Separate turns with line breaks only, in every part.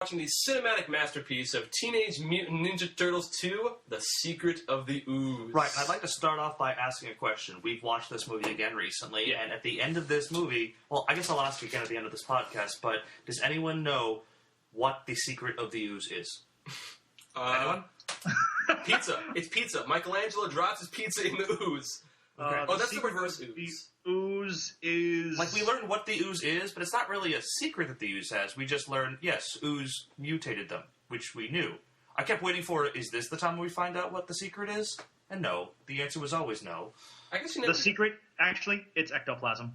watching the cinematic masterpiece of Teenage Mutant Ninja Turtles 2, The Secret of the Ooze.
Right, I'd like to start off by asking a question. We've watched this movie again recently, and at the end of this movie, well, I guess I'll ask you again at the end of this podcast, but does anyone know what The Secret of the Ooze is? Anyone?
Pizza. It's pizza. Michelangelo drops his pizza in the ooze.
Okay.
That's the reverse ooze.
The ooze is...
Like, we learned what the ooze is, but it's not really a secret that the ooze has. We just learned, yes, ooze mutated them, which we knew. I kept waiting for, is this the time we find out what the secret is? And no. The answer was always no.
I guess you never...
The secret, actually, it's ectoplasm.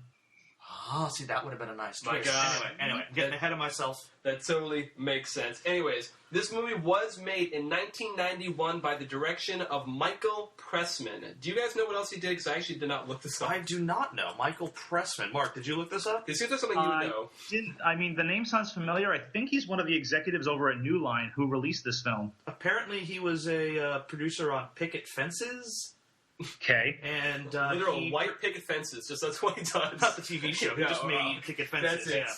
Oh, see, that would have been a nice
My
twist.
God.
Anyway, I'm getting ahead of myself.
That totally makes sense. Anyways, this movie was made in 1991 by the direction of Michael Pressman. Do you guys know what else he did? Because I actually did not look this up.
I do not know. Michael Pressman. Mark, did you look this up?
It seems like something you would know.
The name sounds familiar. I think he's one of the executives over at New Line who released this film.
Apparently, he was a producer on Picket Fences.
Okay.
And
literal white picket fences, just that's what he does.
Not the TV show. He just made Picket Fences.
That's it.
Yeah.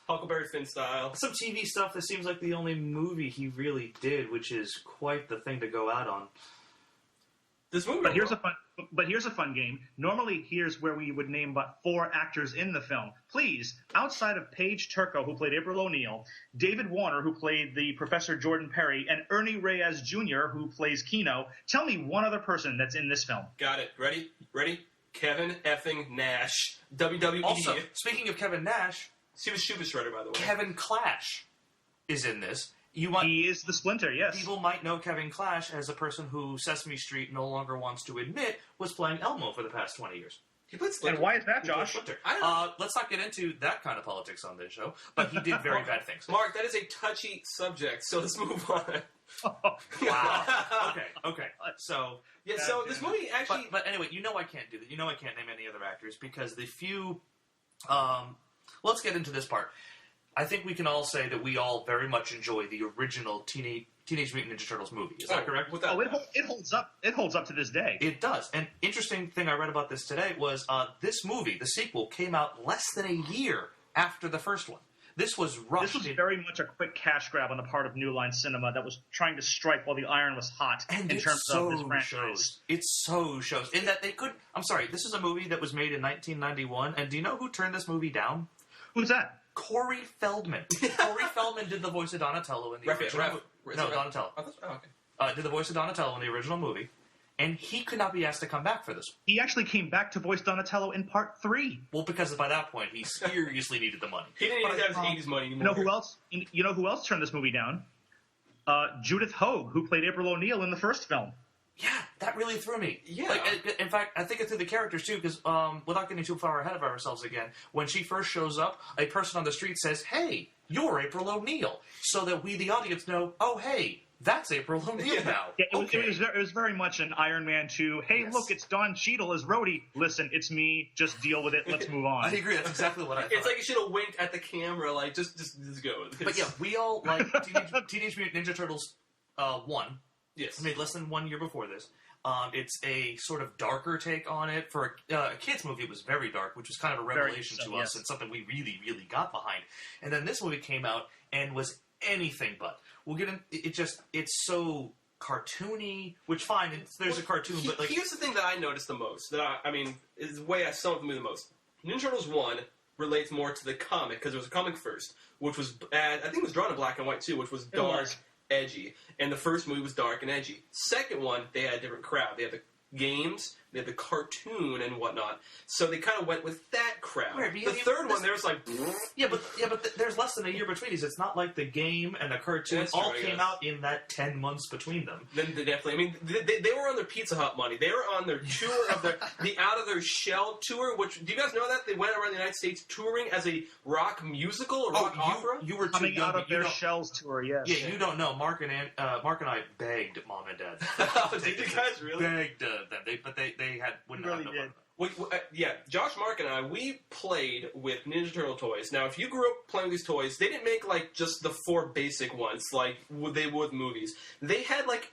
Huckleberry Finn style.
Some TV stuff that seems like the only movie he really did, which is quite the thing to go out on.
This movie.
But here's a fun game. Normally, here's where we would name but 4 actors in the film. Please, outside of Paige Turco, who played April O'Neil, David Warner, who played the Professor Jordan Perry, and Ernie Reyes Jr., who plays Keno, tell me one other person that's in this film.
Got it. Ready? Kevin effing Nash. WWE.
Also, speaking of Kevin Nash,
he was Schulte Shredder, by the way.
Kevin Clash is in this.
He is the Splinter, yes.
People might know Kevin Clash as a person who Sesame Street no longer wants to admit was playing Elmo for the past 20 years.
He played Splinter.
And why is that, Josh?
Let's not get into that kind of politics on this show, but he did very bad things.
Mark, that is a touchy subject, so let's move on.
Wow. Okay. So
this movie actually...
But anyway, you know I can't do that. You know I can't name any other actors because the few... let's get into this part. I think we can all say that we all very much enjoy the original Teenage Mutant Ninja Turtles movie. Is that correct?
It holds up. It holds up to this day.
It does. And interesting thing I read about this today was this movie, the sequel, came out less than a year after the first one. This was rushed.
This was very much a quick cash grab on the part of New Line Cinema that was trying to strike while the iron was hot in terms of this franchise.
It so shows. In that they could... I'm sorry, this is a movie that was made in 1991, and do you know who turned this movie down?
Who's that?
Corey Feldman. Corey Feldman did the voice of Donatello in the original movie. No, Donatello. Did the voice of Donatello in the original movie, and he could not be asked to come back for this.
He actually came back to voice Donatello in Part 3.
Well, because by that point, he seriously needed the money.
He didn't even have his 80s money anymore.
You know who else turned this movie down? Judith Hoag, who played April O'Neil in the first film.
Yeah, that really threw me.
Yeah.
In fact, I think it threw the characters, too, because without getting too far ahead of ourselves again, when she first shows up, a person on the street says, "Hey, you're April O'Neil," so that we, the audience, know, oh, hey, that's April O'Neil now.
Yeah, it was very much an Iron Man 2, hey, look, it's Don Cheadle as Rhodey. Listen, it's me, just deal with it, let's move on.
I agree, that's exactly what I thought.
It's like you should have winked at the camera, like, just go.
But yeah, we all like Teenage Mutant Ninja Turtles 1.
Yes.
Made less than 1 year before this. It's a sort of darker take on it. For a kid's movie, it was very dark, which was kind of a revelation to us and something we really, really got behind. And then this movie came out and was anything but. We'll get in. It's so cartoony, which fine, there's a cartoon, but like...
Here's the thing that I noticed the most, is the way I saw the movie the most. Ninja Turtles 1 relates more to the comic, because there was a comic first, which was bad. I think it was drawn in black and white, too, which was dark. Edgy. And the first movie was dark and edgy. Second one, they had a different crowd. They had the games, they had the cartoon and whatnot. So they kind of went with that crowd.
Right,
the third one, there was like...
Yeah, but there's less than a year between these. It's not like the game and the cartoon came out in that 10 months between them.
Then they definitely... I mean, they were on their Pizza Hut money. They were on their tour of the Out of Their Shell tour, which... Do you guys know that? They went around the United States touring as a rock musical or rock opera?
You were too
coming
young.
Out of Their Shells tour, yes.
Yeah, you don't know. Mark and I begged Mom and Dad.
Did you guys really?
Begged them. They had... wouldn't have no fun.
Josh, Mark, and I, we played with Ninja Turtle toys. Now, if you grew up playing with these toys, they didn't make, like, just the 4 basic ones, like they would movies. They had, like,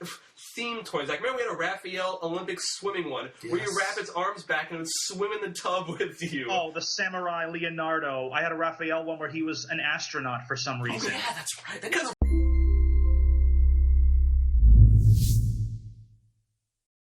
themed toys. Like, remember we had a Raphael Olympic swimming one, where you wrap its arms back and it would swim in the tub with you.
Oh, the Samurai Leonardo. I had a Raphael one where he was an astronaut for some reason.
Oh, yeah, that's right.
Because